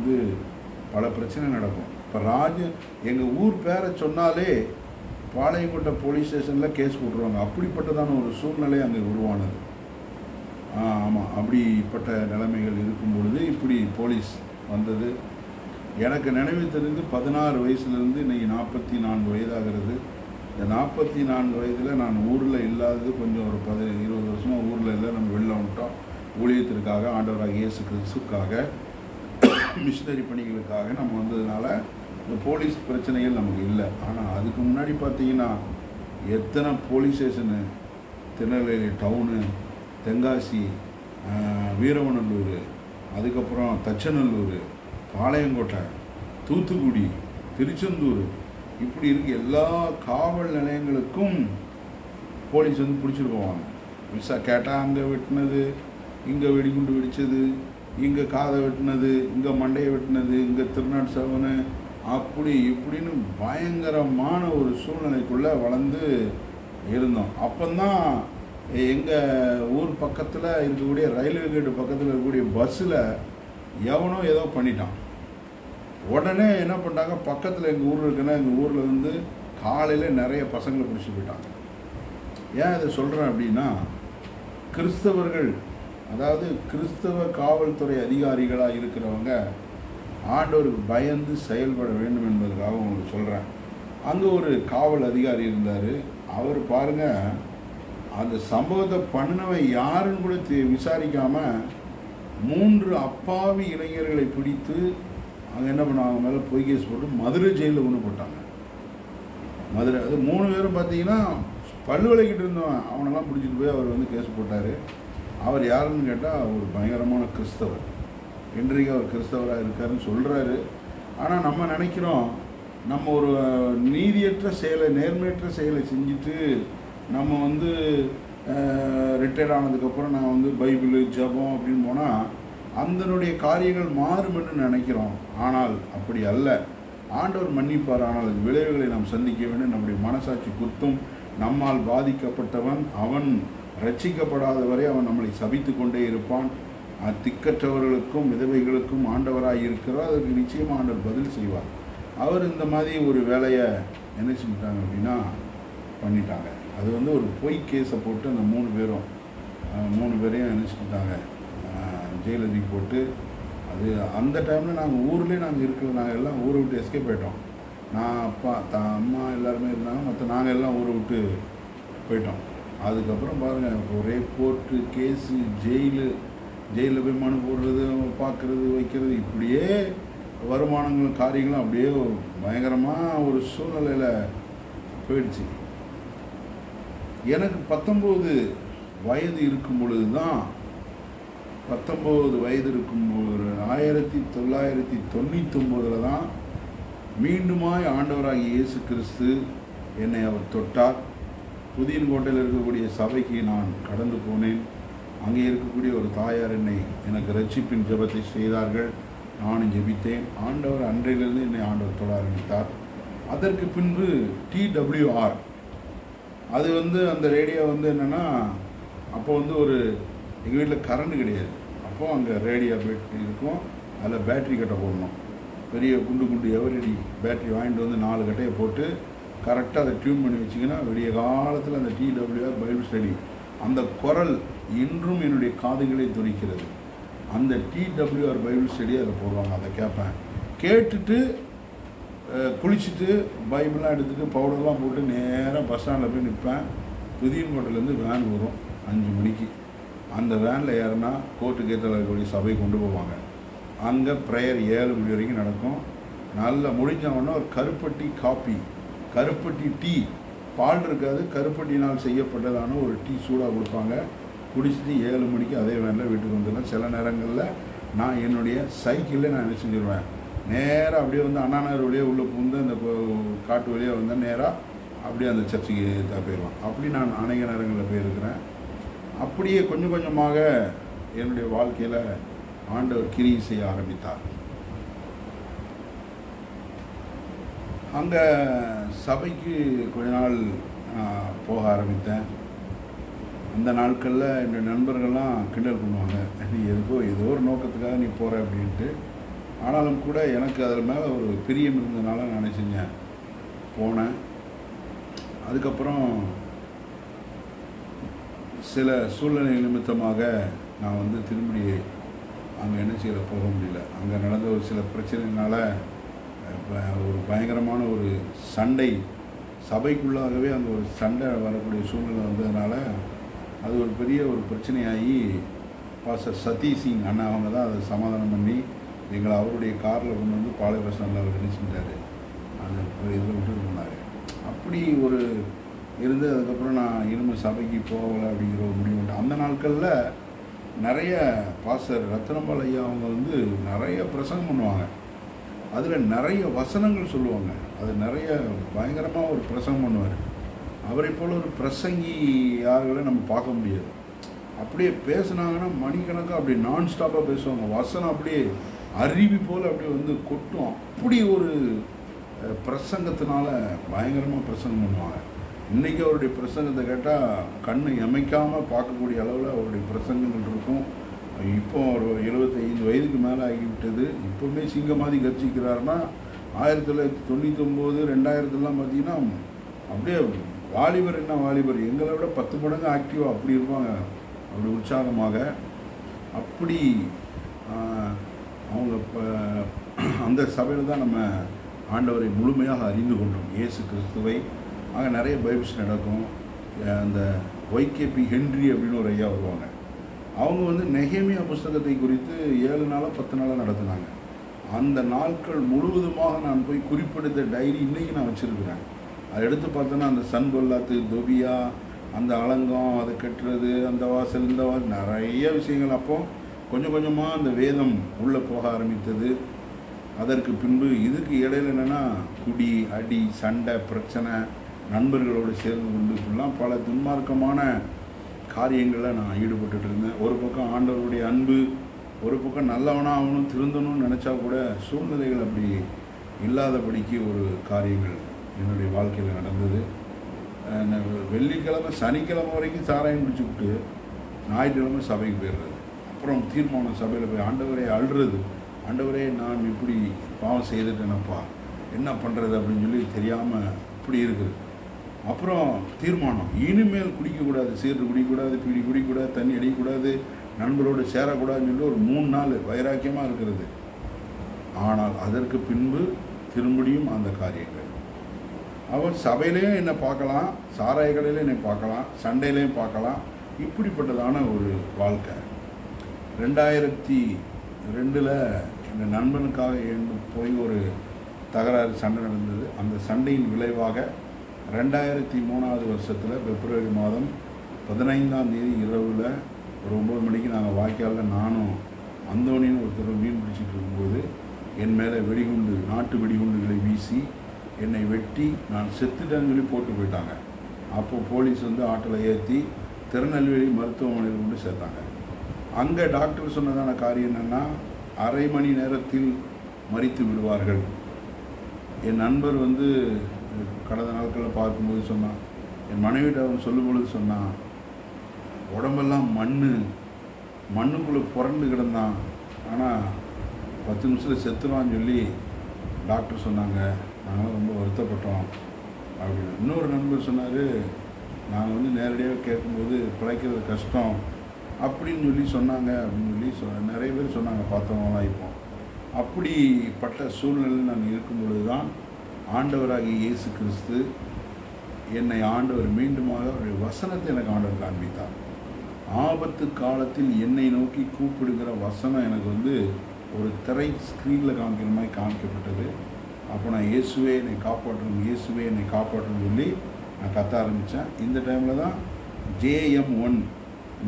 பல பிரச்சனை நடக்கும். இப்போ எங்கள் ஊர் பேரை சொன்னாலே பாளையங்கோட்டை போலீஸ் ஸ்டேஷனில் கேஸ் போட்டுருவாங்க. அப்படிப்பட்டதான ஒரு சூழ்நிலை அங்கே உருவானது. ஆமாம், அப்படிப்பட்ட நிலைமைகள் இருக்கும் பொழுது இப்படி போலீஸ் வந்தது. எனக்கு நினைவு தெரிந்து 16 வயசுலேருந்து இன்றைக்கி 44 வயதாகிறது. இந்த 44 வயதில் நான் ஊரில் இல்லாதது கொஞ்சம் ஒரு 20 வருஷமாக ஊரில் இல்லை. நம்ம வெளில வந்துட்டோம் ஊழியத்திற்காக, ஆண்டவராக இயேசு கிறிஸ்துக்காக, மிஷினரி பணிகளுக்காக நம்ம வந்ததுனால இந்த போலீஸ் பிரச்சனைகள் நமக்கு இல்லை. ஆனால் அதுக்கு முன்னாடி பார்த்தீங்கன்னா எத்தனை police station, Tirunelveli town, Tenkasi, Veeravanallur, அதுக்கப்புறம் தச்சநல்லூர், பாளையங்கோட்டை, தூத்துக்குடி, திருச்செந்தூர், இப்படி இருக்கு எல்லா காவல் நிலையங்களுக்கும் போலீஸ் பிடிச்சிட்டு போவாங்க. விசா கேட்டால் அங்கே வெட்டினது, இங்கே வெடிகுண்டு வெடித்தது, இங்கே காதை வெட்டினது, இங்கே மண்டையை வெட்டினது, இங்கே திருநாட்டு சவனு, அப்படி இப்படின்னு பயங்கரமான ஒரு சூழ்நிலைக்குள்ளே வளர்ந்து இருந்தோம். அப்போந்தான் எங்கள் ஊர் பக்கத்தில் இருக்கக்கூடிய ரயில்வே கேட்டு பக்கத்தில் இருக்கக்கூடிய பஸ்ஸில் எவனோ ஏதோ பண்ணிட்டான். உடனே என்ன பண்ணிட்டாங்க, பக்கத்தில் எங்கள் ஊரில் இருக்குன்னா எங்கள் ஊரில் காலையில் நிறைய பசங்களை பிடிச்சி போயிட்டாங்க. ஏன் இதை சொல்கிறேன் அப்படின்னா, கிறிஸ்தவர்கள், அதாவது கிறிஸ்தவ காவல்துறை அதிகாரிகளாக இருக்கிறவங்க ஆண்டவருக்கு பயந்து செயல்பட வேண்டும் என்பதற்காக உங்களுக்கு சொல்கிறேன். அங்கே ஒரு காவல் அதிகாரி இருந்தார். அவர் பாருங்கள், அந்த சம்பவத்தை பண்ணினவன் யாருன்னு கூட விசாரிக்காமல் 3 அப்பாவி இளைஞர்களை பிடித்து அங்கே என்ன பண்ணாங்க, அவங்க மேலே பொய் கேஸ் போட்டு மதுரை ஜெயிலில் கொண்டு போட்டாங்க. மதுரை அது 3 பேரும் பார்த்தீங்கன்னா பல்லு விளக்கிட்டு இருந்தவன், அவனெல்லாம் பிடிச்சிட்டு போய் அவர் கேஸ் போட்டார். அவர் யாருன்னு கேட்டால் ஒரு பயங்கரமான கிறிஸ்தவர். இன்றைக்கு அவர் கிறிஸ்தவராக இருக்காருன்னு சொல்கிறாரு. ஆனால் நம்ம நினைக்கிறோம், நம்ம ஒரு நீதியற்ற செயலை, நேர்மையற்ற செயலை செஞ்சுட்டு நம்ம ரிட்டையர்ட் ஆனதுக்கப்புறம் நான் பைபிள் ஜபம் அப்படின்னு போனால் அதனுடைய காரியங்கள் மாறும் என்று நினைக்கிறோம். ஆனால் அப்படி அல்ல. ஆண்டவர் மன்னிப்பார். ஆனால் அது விளைவுகளை நாம் சந்திக்க வேண்டும். நம்முடைய மனசாட்சி குத்தும். நம்மால் பாதிக்கப்பட்டவன் அவன் ரட்சிக்கப்படாத வரை அவன் நம்மளை சபித்து கொண்டே இருப்பான். திக்கற்றவர்களுக்கும் விதவைகளுக்கும் ஆண்டவராக இருக்கிறார். அதற்கு நிச்சயமாக ஆண்டவர் பதில் செய்வார். அவர் இந்த மாதிரி ஒரு வேலையை என்ன செஞ்சிட்டாங்க அப்படின்னா பண்ணிட்டாங்க. அது ஒரு பொய் கேஸை போட்டு அந்த 3 பேரையும் என்ன செஞ்சிட்டாங்க, ஜெயிலதி போட்டு. அது அந்த டைமில் நாங்கள் ஊர்லேயே இருக்கல. நாங்கள் எல்லாம் ஊரை விட்டு எஸ்கேப் போயிட்டோம். நான் அப்பா அம்மா எல்லாருமே இருந்தாங்க. நாங்கள் எல்லாம் ஊரை விட்டு போயிட்டோம். அதுக்கப்புறம் பாருங்கள், ஒரே கோர்ட்டு கேஸு, ஜெயிலில் போய் மனு போடுறது, பார்க்குறது, வைக்கிறது, இப்படியே வருமானங்கள் காரியங்களும் அப்படியே பயங்கரமாக ஒரு சூழ்நிலையில் போயிடுச்சு. எனக்கு 19 வயது இருக்கும் பொழுது தான் 19 வயது இருக்கும்போது 1999 தான் மீண்டுமாய் ஆண்டவராகிய இயேசு கிறிஸ்து என்னை அவர் தொட்டார். புதியன்கோட்டையில் இருக்கக்கூடிய சபைக்கு நான் கடந்து போனேன். அங்கே இருக்கக்கூடிய ஒரு தாயார் எனக்கு ரட்சிப்பின் ஜெபத்தை செய்தார்கள். நானும் ஜெபித்தேன். ஆண்டவர் அன்றையிலிருந்து என்னை ஆண்டவர் தொட ஆரம்பித்தார். அதற்கு பின்பு TWR, அது அந்த ரேடியோ என்னென்னா, அப்போ ஒரு எங்கள் வீட்டில் கரண்ட் கிடையாது. அப்போது அங்கே ரேடியோ பேட்டரி இருக்கும், அதில் பேட்ரி கட்ட போடணும். பெரிய குண்டு எவரடி பேட்டரி வாங்கிட்டு வந்து 4 கட்டையை போட்டு கரெக்டாக அதை டியூன் பண்ணி வச்சிங்கன்னா விடிய காலத்தில் அந்த டிடபிள்யூஆர் பைபிள் ஸ்டடி அந்த குரல் இன்றும் என்னுடைய காதுகளை துடிக்கிறது. அந்த டிடபிள்யூஆர் பைபிள் ஸ்டடி அதில் போடுவாங்க. அதை கேட்பேன். கேட்டுட்டு குளிச்சுட்டு பைபிள்லாம் எடுத்துகிட்டு பவுடர்லாம் போட்டு நேராக பஸ் ஸ்டாண்டில் போய் நிற்பேன். புதியங்கோட்டையிலேருந்து வேன் வரும் 5 மணிக்கு. அந்த வேனில் ஏறினா கோர்ட்டுக்கு ஏற்ற இருக்கக்கூடிய சபை கொண்டு போவாங்க. அங்கே ப்ரேயர் 7 மணி வரைக்கும் நடக்கும். நல்லா முடிஞ்சவொன்னே ஒரு கருப்பட்டி காப்பி, கருப்பட்டி டீ, பால் இருக்காது, கருப்பட்டினால் செய்யப்பட்டதான ஒரு டீ சூடாக கொடுப்பாங்க. குடிச்சிட்டு 7 மணிக்கு அதே வேனில் வீட்டுக்கு வந்துடுவேன். சில நேரங்களில் நான் என்னுடைய சைக்கிளில் நான் என்ன செஞ்சிருவேன், நேராக அப்படியே வந்து அண்ணா நகர் வழியாக உள்ளே புகுந்து அந்த காட்டு வழியாக வந்தால் நேராக அப்படியே அந்த சர்ச்சுக்கு போயிடுவேன். அப்படி நான் அநேக நேரங்களில் போயிருக்கிறேன். அப்படியே கொஞ்சம் கொஞ்சமாக என்னுடைய வாழ்க்கையில் ஆண்டவர் கிரியை செய்ய ஆரம்பித்தார். அங்கே சபைக்கு கொஞ்ச நாள் போக ஆரம்பித்தேன். அந்த நாட்களில் என்னுடைய நண்பர்கள்லாம் கிண்டல் பண்ணுவாங்க, நீ ஏதோ ஒரு நோக்கத்துக்காக நீ போகிற அப்படின்ட்டு. ஆனாலும் கூட எனக்கு அதில் மேலே ஒரு பிரியம் இருந்ததுனால நான் செஞ்சேன், போனேன். அதுக்கப்புறம் சில சூழ்நிலை நிமித்தமாக நான் வந்து திரும்பி அங்கே என்ன செய்ய போக முடியல. அங்கே நடந்த ஒரு சில பிரச்சனைனால ஒரு பயங்கரமான ஒரு சண்டை, சபைக்குள்ளாகவே அங்கே ஒரு சண்டை வரக்கூடிய சூழ்நிலை வந்ததுனால அது ஒரு பெரிய ஒரு பிரச்சனையாகி பாஸ்டர் சதீஷ் சிங் அண்ணா அவங்க தான் அதை சமாதானம் பண்ணி எங்களை அவருடைய காரில் கொண்டு வந்து பாளைய பஸ் ஸ்டாண்டில் அவர் என்ன செஞ்சார், அந்த இதில் விட்டுட்டு போனார். அப்படி ஒரு இருந்து அதுக்கப்புறம் நான் இனிமேல் சபைக்கு போகலை அப்படிங்கிற ஒரு முடிவு. அந்த நாட்களில் நிறைய பாஸ்டர் ரத்னபால் ஐயா அவங்க வந்து நிறைய பிரசங்கம் பண்ணுவாங்க. அதில் நிறைய வசனங்கள் சொல்லுவாங்க. அது நிறைய பயங்கரமாக ஒரு பிரசங்கம் பண்ணுவார். அவரை போல் ஒரு பிரசங்கி யாருகளை நம்ம பார்க்க முடியாது. அப்படியே பேசுனாங்கன்னா மணிக்கணக்காக அப்படியே நான் ஸ்டாப்பாக பேசுவாங்க. வசனம் அப்படியே அருவி போல் அப்படியே வந்து கொட்டும். அப்படி ஒரு பிரசங்கத்தினால பயங்கரமாக பிரசங்கம் பண்ணுவாங்க. இன்றைக்கி அவருடைய பிரசங்கத்தை கேட்டால் கண்ணை எமைக்காமல் பார்க்கக்கூடிய அளவில் அவருடைய பிரசங்கங்கள் இருக்கும். இப்போ ஒரு 75 வயதுக்கு மேலே ஆகிவிட்டது. இப்போவுமே சிங்கமாதி கர்ச்சிக்கிறாருன்னா 1999 2000 பார்த்தீங்கன்னா அப்படியே வாலிபர் என்ன வாலிபர், எங்களை விட 10 மடங்கு ஆக்டிவாக அப்படி இருப்பாங்க, அப்படி உற்சாகமாக. அப்படி அவங்க இப்போ அந்த சபையில் தான் நம்ம ஆண்டவரை முழுமையாக அறிந்து கொண்டோம், இயேசு கிறிஸ்துவை. ஆக நிறைய பைபிள்ஸ் நடக்கும். அந்த ஒய்கேபி ஹென்றி அப்படின்னு ஒரு ஐயா வருவாங்க. அவங்க வந்து நெகேமியா புஸ்தகத்தை குறித்து 7 நாளாக 10 நாளாக நடத்துனாங்க. அந்த நாட்கள் முழுவதுமாக நான் போய் குறிப்பிடுத்த டைரி இன்றைக்கி நான் வச்சுருக்கிறேன். அதை எடுத்து பார்த்தோன்னா அந்த சன்பொல்லாத்து, தொபியா, அந்த அலங்கம், அதை கட்டுறது, அந்த வாசல், இந்த வாசல், நிறைய விஷயங்கள். அப்போ கொஞ்சம் கொஞ்சமாக அந்த வேதம் உள்ளே போக ஆரம்பித்தது. அதற்கு பின்பு இதுக்கு இடையில் என்னென்னா குடி, அடி, சண்டை, பிரச்சனை, நண்பர்களோடு சேர்ந்து கொண்டு இப்படிலாம் பல துன்மார்க்கமான காரியங்களில் நான் ஈடுபட்டுட்டு இருந்தேன். ஒரு பக்கம் ஆண்டவருடைய அன்பு, ஒரு பக்கம் நல்லவனாக ஆகணும், திருந்தணும்னு நினச்சா கூட சூழ்நிலைகள் அப்படி இல்லாதபடிக்கு ஒரு காரியங்கள் என்னுடைய வாழ்க்கையில் நடந்தது. வெள்ளிக்கிழமை சனிக்கிழமை வரைக்கும் சாராயம் குடிச்சுக்கிட்டு ஞாயிற்றுக்கிழமை சபைக்கு போயிடுறது. அப்புறம் தீர்மானம் சபையில் போய் ஆண்டவரே அழுறது, ஆண்டவரே நான் இப்படி பாவம் செய்துட்டேனப்பா, என்ன பண்ணுறது அப்படின்னு சொல்லி தெரியாமல் இப்படி இருக்குது. அப்புறம் தீர்மானம், இனிமேல் குடிக்கக்கூடாது, சீரட்டு குடிக்கக்கூடாது, பீடி குடிக்கக்கூடாது, தண்ணி அடிக்கக்கூடாது, நண்பரோடு சேரக்கூடாதுன்னு சொல்லி ஒரு 3 நாள் வைராக்கியமாக இருக்கிறது. ஆனால் அதற்கு பின்பு திரும்பியும் அந்த காரியங்கள். அவர் சபையிலையும் என்னை பார்க்கலாம், சாராய கடையிலையும் என்னை பார்க்கலாம், சண்டையிலையும் பார்க்கலாம். இப்படிப்பட்டதான ஒரு வாழ்க்கை. 2002 எங்கள் நண்பனுக்காக போய் ஒரு தகராறு சண்டை நடந்தது. அந்த சண்டையின் விளைவாக 2003 வருஷத்தில் பிப்ரவரி மாதம் 15ஆம் தேதி இரவில் ஒரு 9 மணிக்கு நாங்கள் வாய்க்காலில் நானும் அந்தோனின்னு ஒருத்தர் மீன் பிடிச்சிட்டு இருக்கும்போது என் மேலே வெடிகுண்டு, நாட்டு வெடிகுண்டுகளை வீசி என்னை வெட்டி நான் செத்துட்டேன்னு சொல்லி போட்டு போயிட்டாங்க. அப்போது போலீஸ் வந்து ஆட்டோவில் ஏற்றி திருநெல்வேலி மருத்துவமனையில் கொண்டு சேர்த்தாங்க. அங்கே டாக்டர் சொன்னதான காரியம் என்னென்னா, அரை மணி நேரத்தில் மரித்து விடுவார்கள். என் நண்பர் வந்து கடந்த நாட்களில் பார்க்கும்போது சொன்னான், என் மனைவிட்ட அவன் சொல்லும் பொழுது சொன்னான், உடம்பெல்லாம் மண்ணுக்குள்ளே புரண்டு கிடந்தான், ஆனால் 10 நிமிஷத்தில் செத்துவான்னு சொல்லி டாக்டர் சொன்னாங்க, நாங்களாம் ரொம்ப வருத்தப்பட்டோம் அப்படின்னு. இன்னொரு நண்பர் சொன்னார், நாங்கள் வந்து நேரடியாக கேட்கும்போது பிழைக்கிறது கஷ்டம் அப்படின்னு சொன்னாங்க அப்படின்னு நிறைய பேர் சொன்னாங்க, பார்த்தவங்களாம். இப்போ அப்படிப்பட்ட சூழ்நிலையில் நான் இருக்கும் பொழுது தான் ஆண்டவராகிய இயேசு கிறிஸ்து என்னை ஆண்டவர் மீண்டுமாக அவருடைய வசனத்தை எனக்கு ஆண்டவர் காண்பித்தார். ஆபத்து காலத்தில் என்னை நோக்கி கூப்பிடுகிற வசனம் எனக்கு வந்து ஒரு திரை ஸ்க்ரீனில் காமிக்கிற மாதிரி காமிக்கப்பட்டது. அப்போ நான் இயேசுவே என்னை காப்பாற்றணும், இயேசுவே என்னை காப்பாற்றணும்னு சொல்லி நான் கத்த ஆரம்பித்தேன். இந்த டைமில் தான் JM1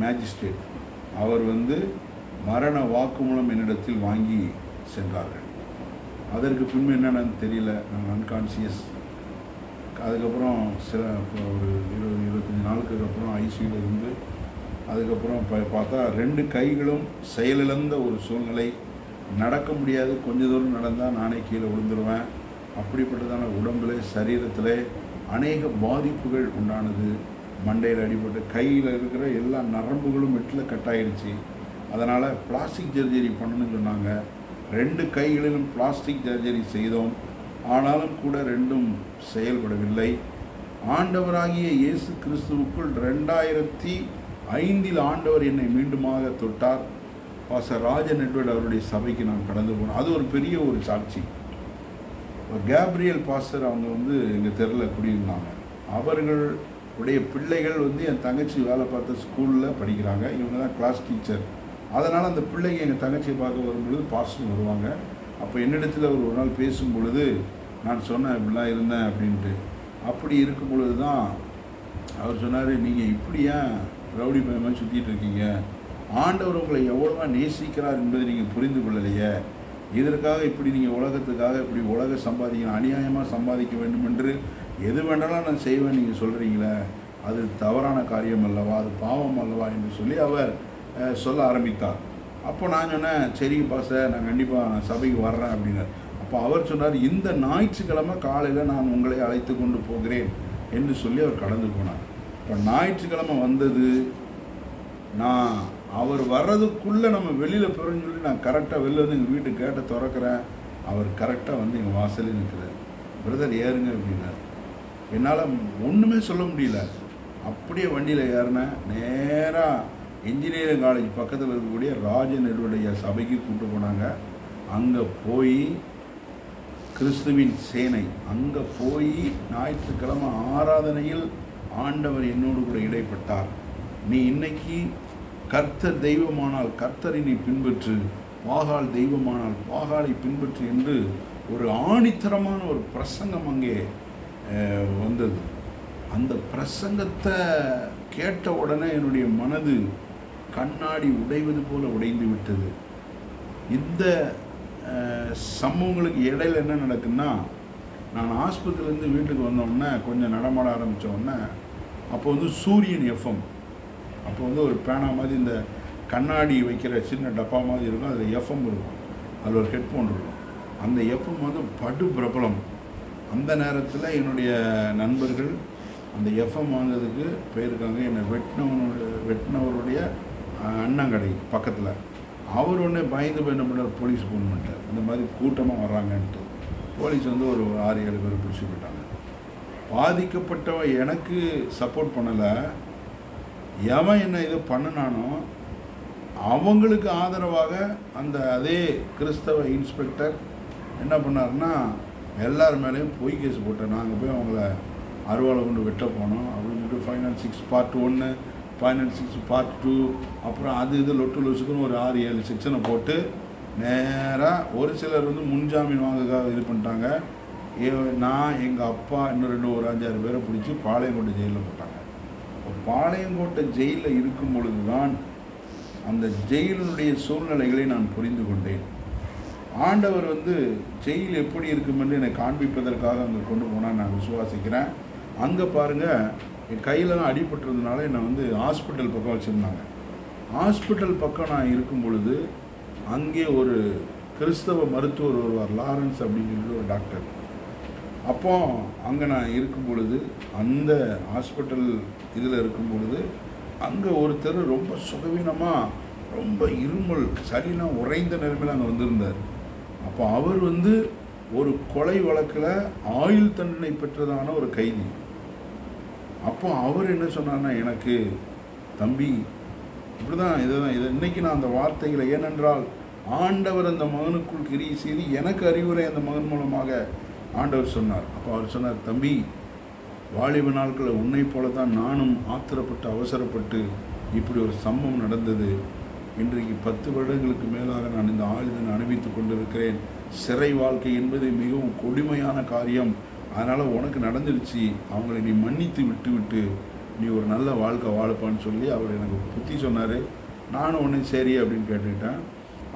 மேஜிஸ்ட்ரேட் அவர் வந்து மரண வாக்குமூலம் என்னிடத்தில் வாங்கி சென்றார்கள். அதற்கு பின்பு என்னென்னு தெரியல, நான் அன்கான்சியஸ். அதுக்கப்புறம் ஒரு 20-25 நாளுக்கு அப்புறம் ஐசியூவில் இருந்து அதுக்கப்புறம் பார்த்தா 2 கைகளும் செயலிழந்த ஒரு சூழ்நிலை. நடக்க முடியாது, கொஞ்ச தூரம் நடந்தால் நானே கீழே விழுந்துருவேன். அப்படிப்பட்டதான உடம்புல சரீரத்தில் அநேக பாதிப்புகள் உண்டானது. மண்டையில் அடிபட்டு கையில் இருக்கிற எல்லா நரம்புகளும் வெட்டில் கட்டாயிடுச்சு. அதனால் பிளாஸ்டிக் சர்ஜரி பண்ணணும்னு சொன்னாங்க. 2 கைகளிலும் பிளாஸ்டிக் சர்ஜரி செய்தோம். ஆனாலும் கூட 2ம் செயல்படவில்லை. ஆண்டவராகிய இயேசு கிறிஸ்துவுக்குள் 2005 ஆண்டவர் என்னை மீண்டுமாக தொட்டார். பாஸ்டர் ராஜன் எட்வர்ட் அவருடைய சபைக்கு நான் கடந்து போனேன். அது ஒரு பெரிய ஒரு சாட்சி. கேப்ரியல் பாஸ்டர் அவங்க வந்து எங்கள் தெருவில் குடியிருந்தாங்க. அவர்களுடைய பிள்ளைகள் வந்து என் தங்கச்சி வேலை பார்த்த ஸ்கூலில் படிக்கிறாங்க. இவங்க தான் கிளாஸ் டீச்சர். அதனால் அந்த பிள்ளைங்க எங்கள் தங்கச்சியை பார்க்க வரும்பொழுது பாஸ்டர் வருவாங்க. அப்போ என்னிடத்தில் ஒரு நாள் பேசும் பொழுது நான் சொன்னேன், இப்படிலாம் இருந்தேன் அப்படின்ட்டு. அப்படி இருக்கும் பொழுது தான் அவர் சொன்னார், நீங்கள் இப்படி ஏன் ரவுடி பயமாக சுற்றிட்டு இருக்கீங்க? ஆண்டவர் உங்களை எவ்வளவா நேசிக்கிறார் என்பதை நீங்கள் புரிந்து கொள்ளலையே. இதற்காக இப்படி நீங்கள் உலகத்துக்காக இப்படி சம்பாதிக்கணும், அநியாயமாக சம்பாதிக்க வேண்டும் என்று எது வேண்டாலும் நான் செய்வேன் நீங்கள் சொல்கிறீங்களே, அது தவறான காரியம் அல்லவா, அது பாவம் அல்லவா என்று சொல்லி அவர் சொல்ல ஆரம்பித்தார். அப்போ நான் சொன்னேன், சரி பாஸ்டர், நான் கண்டிப்பாக சபைக்கு வர்றேன் அப்படின்னார். அப்போ அவர் சொன்னார், இந்த ஞாயிற்றுக்கிழமை காலையில் நான் உங்களை அழைத்து கொண்டு போகிறேன் என்று சொல்லி அவர் கடந்து போனார். இப்போ ஞாயிற்றுக்கிழமை வந்தது, நான் அவர் வர்றதுக்குள்ளே நம்ம வெளியில் போகிறோன்னு சொல்லி நான் கரெக்டாக வெளில வந்து எங்கள் வீட்டு கேட்டை திறக்கிறேன். அவர் கரெக்டாக வந்து எங்கள் வாசலே நிற்கிறார். பிரதர் ஏறுங்க அப்படின்னார். என்னால் ஒன்றுமே சொல்ல முடியல. அப்படியே வண்டியில் ஏறினேன். நேராக இன்ஜினியரிங் காலேஜ் பக்கத்தில் இருக்கக்கூடிய ராஜன் எட்வர்டைய சபைக்கு கூப்பிட்டு போனாங்க. அங்கே போய் கிறிஸ்துவின் சேனை அங்கே போய் ஞாயிற்றுக்கிழமை ஆராதனையில் ஆண்டவர் என்னோடு கூட இடைப்பட்டார். நீ இன்னைக்கு கர்த்தர் தெய்வமானால் கர்த்தரை நீ பின்பற்று, பாகால் தெய்வமானால் பாகாலை பின்பற்று என்று ஒரு ஆணித்தரமான ஒரு பிரசங்கம் அங்கே வந்தது. அந்த பிரசங்கத்தை கேட்ட உடனே என்னுடைய மனது கண்ணாடி உடைவது போல உடைந்து விட்டது. இந்த சம்பவங்களுக்கு இடையில் என்ன நடக்குன்னா, நான் ஆஸ்பத்திரியிலேருந்து வீட்டுக்கு வந்தோடனே கொஞ்சம் நடமாட ஆரம்பித்தோடனே அப்போ வந்து சூரியன் எஃப்எம், அப்போ வந்து ஒரு பேனா மாதிரி இந்த கண்ணாடி வைக்கிற சின்ன டப்பா மாதிரி இருக்கும், அதில் எஃப்எம் இருக்கும், அதில் ஒரு ஹெட்ஃபோன் இருக்கும். அந்த எஃப்எம் வந்து படு பிரபலம். அந்த நேரத்தில் என்னுடைய நண்பர்கள் அந்த எஃப்எம் வாங்கிறதுக்கு போயிருக்காங்க. என்னை வெட்டினவருடைய அண்ணங்கடை பக்கத்தில். அவர் ஒன்றே பயந்து போய் என்ன பண்ணார், போலீஸ் ஃபோன் பண்ணிட்டார், இந்த மாதிரி கூட்டமாக வர்றாங்கன்ட்டு. போலீஸ் வந்து ஒரு 6-7 பேர் பிடிச்சி போயிட்டாங்க. பாதிக்கப்பட்டவன் எனக்கு சப்போர்ட் பண்ணலை. எவன் என்ன இது பண்ணினானோ அவங்களுக்கு ஆதரவாக அந்த அதே கிறிஸ்தவ இன்ஸ்பெக்டர் என்ன பண்ணாருன்னா, எல்லார் மேலேயும் பொய் கேஸ் போட்டார். நாங்கள் போய் அவங்கள அருவாளை கொண்டு வெட்ட போனோம் அப்படின்னு சொல்லிட்டு ஃபைனான்ஸ் 6 பார்ட் 1, ஃபைனான்ஸ் 6 பார்ட் 2, அப்புறம் அது இது லொட்டு லொசுக்குன்னு ஒரு 6-7 செக்ஷனை போட்டு நேராக ஒரு சிலர் வந்து முன்ஜாமீன் வாங்கக்காக இது பண்ணிட்டாங்க. நான் எங்கள் அப்பா இன்னும் ஒரு 5-6 பேரை பிடிச்சி பாளையங்கோட்டை ஜெயிலில் போட்டாங்க. பாளையங்கோட்டை ஜெயிலில் இருக்கும் பொழுது தான் அந்த ஜெயிலுடைய சூழ்நிலைகளை நான் புரிந்து கொண்டேன். ஆண்டவர் வந்து ஜெயில் எப்படி இருக்கும் என்று என்னை காண்பிப்பதற்காக அங்கே கொண்டு போனால் நான் விசுவாசிக்கிறேன். அங்கே பாருங்கள், என் கையிலலாம் அடிபட்டிருந்தனால என்னை வந்து ஹாஸ்பிட்டல் பக்கம் வச்சுருந்தாங்க. ஹாஸ்பிட்டல் பக்கம் நான் இருக்கும் பொழுது அங்கே ஒரு கிறிஸ்தவ மருத்துவர் வருவார், லாரன்ஸ் அப்படின்னு சொல்லிட்டு ஒரு டாக்டர். அப்போ அங்கே நான் இருக்கும் பொழுது, அந்த ஹாஸ்பிட்டல் இதில் இருக்கும் பொழுது, அங்கே ஒருத்தர் ரொம்ப சுகவீனமாக ரொம்ப இருமல் சரினா உறைந்த நிலைமையில் அங்கே வந்திருந்தார். அப்போ அவர் வந்து ஒரு கொலை வழக்கில் ஆயுள் தண்டனை பெற்றதான ஒரு கைதி. அப்போ அவர் என்ன சொன்னார்னா, எனக்கு தம்பி இப்படிதான் இதை இன்னைக்கு நான் அந்த வார்த்தைகளை, ஏனென்றால் ஆண்டவர் அந்த மகனுக்குள் கிரியை செய்து எனக்கு அறிவுரை அந்த மகன் மூலமாக ஆண்டவர் சொன்னார். அப்போ அவர் சொன்னார், தம்பி, வாலிப நாட்களில் உன்னை போல தான் நானும் ஆத்திரப்பட்டு அவசரப்பட்டு இப்படி ஒரு சம்பவம் நடந்தது. இன்றைக்கு 10 வருடங்களுக்கு மேலாக நான் இந்த ஆயுதனை அனுபவித்து கொண்டிருக்கிறேன். சிறை வாழ்க்கை என்பது மிகவும் கொடுமையான காரியம். அதனால் உனக்கு நடந்துடுச்சு, அவங்களை நீ மன்னித்து விட்டு நீ ஒரு நல்ல வாழ்க்கை வாழப்பான்னு சொல்லி அவர் எனக்கு புத்தி சொன்னார். நானும் ஒன்று சரி அப்படின்னு கேட்டுக்கிட்டேன்.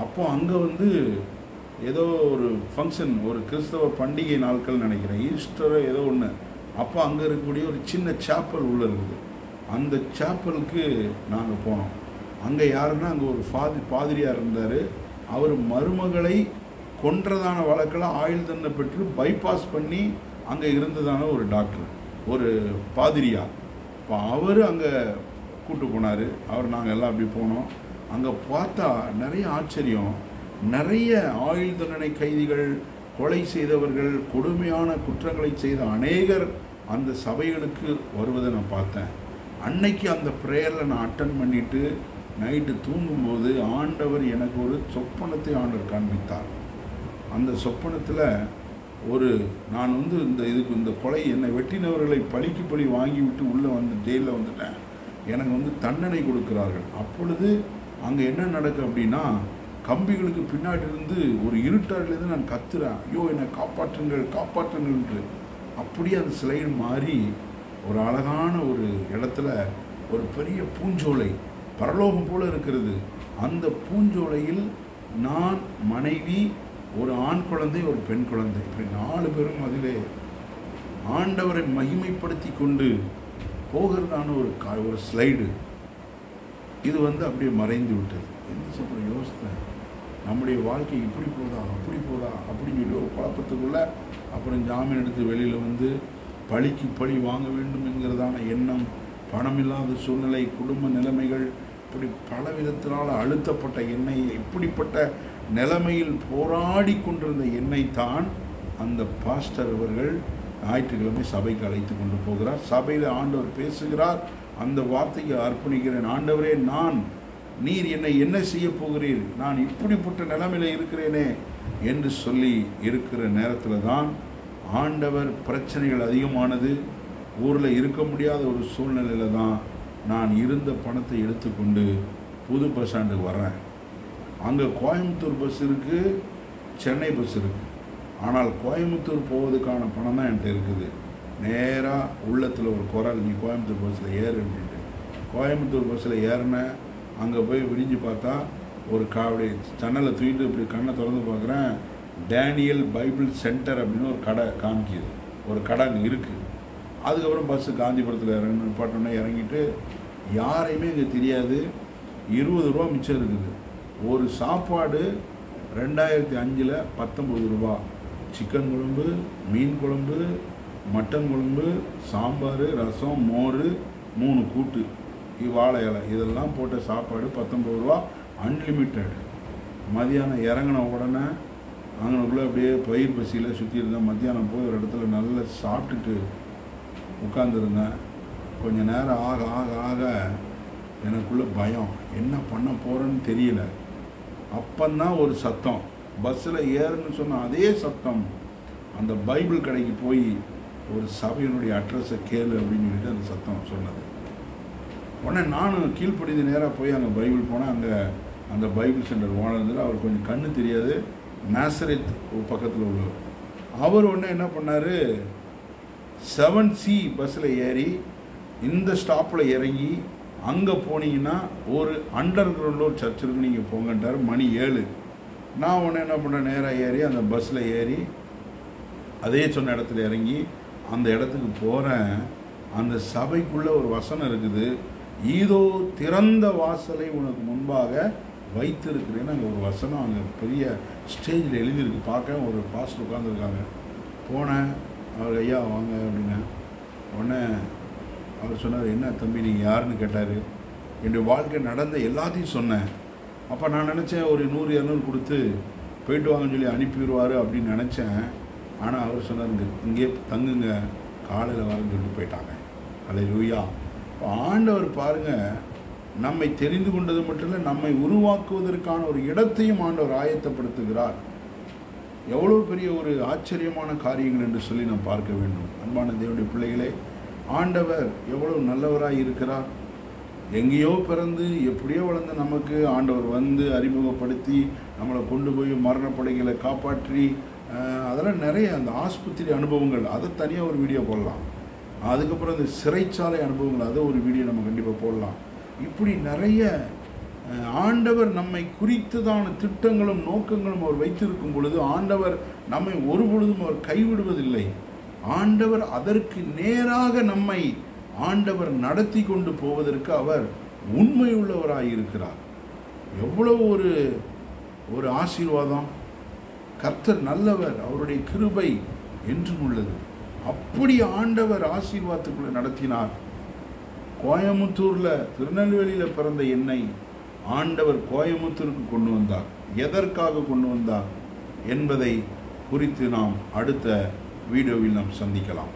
அப்போ அங்கே ஏதோ ஒரு ஃபங்க்ஷன், ஒரு கிறிஸ்தவ பண்டிகை நாட்கள் நினைக்கிறேன், ஈஸ்டரோ ஏதோ ஒன்று. அப்போ அங்கே இருக்கக்கூடிய ஒரு சின்ன சாப்பல் உள்ளே இருக்குது. அந்த சாப்பலுக்கு நாங்கள் போனோம். அங்கே யாருன்னா, அங்கே ஒரு பாதிரியார் இருந்தார். அவர் மருமகளை கொன்றதான வழக்கில் ஆயுள் தண்டனை பெற்று பைபாஸ் பண்ணி அங்கே இருந்ததான ஒரு டாக்டர், ஒரு பாதிரியார். இப்போ அவர் அங்கே கூப்பிட்டு போனார். நாங்கள் எல்லாம் அப்படி போனோம். அங்கே பார்த்தா நிறைய ஆச்சரியம். நிறைய ஆயுள் தண்டனை கைதிகள், கொலை செய்தவர்கள், கொடுமையான குற்றங்களை செய்த அநேகர் அந்த சபைகளுக்கு வருவதை நான் பார்த்தேன். அன்னைக்கு அந்த ப்ரேயரில் நான் அட்டன் பண்ணிவிட்டு நைட்டு தூங்கும்போது ஆண்டவர் எனக்கு ஒரு சொப்பனத்தை ஆண்டவர் காண்பித்தார். அந்த சொப்பனத்தில் நான் இந்த கொலை என்னை வெட்டினவர்களை பழிக்கு பழி வாங்கி விட்டு உள்ளே ஜெயிலில் வந்துட்டேன். எனக்கு தண்டனை கொடுக்கிறார்கள். அப்பொழுது அங்கே என்ன நடக்கும் அப்படின்னா, கம்பிகளுக்கு பின்னாடி இருந்து ஒரு இருட்டாரிலேருந்து நான் கத்துறேன், ஐயோ என்னை காப்பாற்றுங்கள் காப்பாற்றுங்கள்ன்று. அப்படியே அந்த ஸ்லைடு மாறி ஒரு அழகான ஒரு இடத்துல ஒரு பெரிய பூஞ்சோலை, பரலோகம் போல இருக்கிறது. அந்த பூஞ்சோலையில் நான், மனைவி, ஒரு ஆண் குழந்தை, ஒரு பெண் குழந்தை, இப்படி 4 பேரும் அதிலே ஆண்டவரை மகிமைப்படுத்தி கொண்டு போகிறதான ஒரு ஸ்லைடு. இது அப்படியே மறைந்து விட்டது. என்ன சொல்ற யோசித்தேன், நம்முடைய வாழ்க்கை இப்படி போதா அப்படி போதா அப்படின்னு சொல்லி ஒரு குழப்பத்துக்குள்ள அப்புறம் ஜாமீன் எடுத்து வெளியில் பழிக்கு பழி வாங்க வேண்டும் என்கிறதான எண்ணம், பணமில்லாத சூழ்நிலை, குடும்ப நிலைமைகள், இப்படி பல விதத்தினால் அழுத்தப்பட்ட என்னை, இப்படிப்பட்ட நிலைமையில் போராடி கொண்டிருந்த என்னை தான் அந்த பாஸ்டர் அவர்கள் ஞாயிற்றுக்கிழமை சபைக்கு அழைத்து கொண்டு போகிறார். சபையில் ஆண்டவர் பேசுகிறார். அந்த வார்த்தைக்கு அர்ப்பணிக்கிறேன். ஆண்டவரே, நீர் என்னை என்ன செய்ய போகிறீர், நான் இப்படிப்பட்ட நிலைமையில் இருக்கிறேனே என்று சொல்லி இருக்கிற நேரத்தில் தான் ஆண்டவர், பிரச்சனைகள் அதிகமானது, ஊரில் இருக்க முடியாத ஒரு சூழ்நிலையில் தான் நான் இருந்த பணத்தை எடுத்துக்கொண்டு புது பஸ் ஸ்டாண்டுக்கு வர்றேன். அங்கே கோயம்புத்தூர் பஸ் இருக்குது, சென்னை பஸ் இருக்குது. ஆனால் கோயம்புத்தூர் போவதுக்கான பணம் தான் என்கிட்ட இருக்குது. நேராக உள்ளத்தில் ஒரு குரல், நீ கோயம்புத்தூர் பஸ்ஸில் ஏறு அப்படின்ட்டு. கோயம்புத்தூர் பஸ்ஸில் ஏறினேன். அங்கே போய் விரிஞ்சு பார்த்தா ஒரு அப்படி ஜன்னலை தூக்கிட்டு இப்படி கண்ணை திறந்து பார்க்குறேன், டேனியல் பைபிள் சென்டர் அப்படின்னு ஒரு கடை காமிக்குது. ஒரு கடை அங்கே இருக்குது. அதுக்கப்புறம் பஸ்ஸு காந்திபுரத்தில் நிப்பாட்டோன்னே இறங்கிட்டு, யாரையுமே இங்கே தெரியாது. 20 ரூபா மிச்சம் இருக்குது. ஒரு சாப்பாடு 2005 19 ரூபா. சிக்கன் குழம்பு, மீன் குழம்பு, மட்டன் குழம்பு, சாம்பார், ரசம், மோர், 3 கூட்டு, வாழை இலை, இதெல்லாம் போட்ட சாப்பாடு 19 ரூபா, அன்லிமிட்டெட். மதியானம் இறங்கின உடனே அங்கனுக்குள்ளே அப்படியே பயிர் பசியில் சுற்றி இருந்தேன். மத்தியானம் போய் ஒரு இடத்துல நல்லா சாப்பிட்டுட்டு உட்காந்துருந்தேன். கொஞ்சம் நேரம் ஆக ஆக ஆக எனக்குள்ள பயம், என்ன பண்ண போகிறேன்னு தெரியல. அப்பந்தான் ஒரு சத்தம், பஸ்ஸில் ஏறுன்னு சொன்ன அதே சத்தம், அந்த பைபிள் கடைக்கு போய் ஒரு சபையினுடைய அட்ரஸை கேளு அப்படின்னு சொல்லிட்டு அந்த சத்தம் சொன்னது. உடனே நானும் கீழ்ப்படிந்து நேராக போய் அங்கே பைபிள் போனேன். அங்கே அந்த பைபிள் சென்டர் ஓனர் இருந்தால், அவர் கொஞ்சம் கண்ணு தெரியாது, நாசரேத் பக்கத்தில் உள்ளவர். அவர் ஒன்று என்ன பண்ணார், 7C பஸ்ஸில் ஏறி இந்த ஸ்டாப்பில் இறங்கி அங்கே போனீங்கன்னா ஒரு அண்டர் கிரவுண்டில் ஒரு சர்ச் இருக்கு, நீங்கள் போங்கன்றார். மணி 7. நான் ஒன்று என்ன பண்ணேன், நேராக ஏறி அந்த பஸ்ஸில் ஏறி அதே சொன்ன இடத்துல இறங்கி அந்த இடத்துக்கு போகிறேன். அந்த சபைக்குள்ளே ஒரு வசனம் இருக்குது, ஈதோ திறந்த வாசலை உனக்கு முன்பாக வைத்திருக்கிறேன்னு அங்கே ஒரு வசனம் அங்கே பெரிய ஸ்டேஜில் எழுதியிருக்கு. பார்க்க ஒரு பாஸ்டர் உட்காந்துருக்காங்க. போனேன், அவர் ஐயா வாங்க அப்படின்னா. உடனே அவர் சொன்னார், என்ன தம்பி நீங்கள் யாருன்னு கேட்டார். என்னுடைய வாழ்க்கை நடந்த எல்லாத்தையும் சொன்னேன். அப்போ நான் நினச்சேன் ஒரு 100-200 கொடுத்து போயிட்டு வாங்கன்னு சொல்லி அனுப்பிடுவார் அப்படின்னு நினச்சேன். ஆனால் அவர் சொன்னார், இங்கே தங்குங்க, காலையில் வரன்னு சொல்லிட்டு போயிட்டாங்க. அல்லேலூயா. இப்போ ஆண்டவர் பாருங்கள், நம்மை தெரிந்து கொண்டது மட்டும் இல்லை, நம்மை உருவாக்குவதற்கான ஒரு இடத்தையும் ஆண்டவர் ஆயத்தப்படுத்துகிறார். எவ்வளோ பெரிய ஒரு ஆச்சரியமான காரியங்கள் என்று சொல்லி நாம் பார்க்க வேண்டும். அன்பான தேவனுடைய பிள்ளைகளே, ஆண்டவர் எவ்வளோ நல்லவராக இருக்கிறார். எங்கேயோ பிறந்து எப்படியோ வளர்ந்து நமக்கு ஆண்டவர் வந்து அறிமுகப்படுத்தி நம்மளை கொண்டு போய் மரணப்படைகளை காப்பாற்றி, அதெல்லாம் நிறைய அந்த ஆஸ்பத்திரி அனுபவங்கள், அதை தனியாக ஒரு வீடியோ போடலாம். அதுக்கப்புறம் இந்த சிறைச்சாலை அனுபவங்கள், அதை ஒரு வீடியோ நம்ம கண்டிப்பாக போடலாம். இப்படி நிறைய ஆண்டவர் நம்மை குறித்ததான திட்டங்களும் நோக்கங்களும் அவர் வைத்திருக்கும் பொழுது ஆண்டவர் நம்மை ஒரு பொழுதும் அவர் கைவிடுவதில்லை. ஆண்டவர் அதற்கு நேராக நம்மை ஆண்டவர் நடத்தி கொண்டு போவதற்கு அவர் உண்மையுள்ளவராயிருக்கிறார். எவ்வளவு ஒரு ஆசீர்வாதம்! கர்த்தர் நல்லவர், அவருடைய கிருபை என்றும் உள்ளது. அப்படி ஆண்டவர் ஆசீர்வாதத்துக்குள்ள நடத்தினார். கோயமுத்தூரில், திருநெல்வேலியில் பிறந்த என்னை ஆண்டவர் கோயமுத்தூருக்கு கொண்டு வந்தார். எதற்காக கொண்டு வந்தார் என்பதை குறித்து நாம் அடுத்த வீடியோவில் நாம் சந்திக்கலாம்.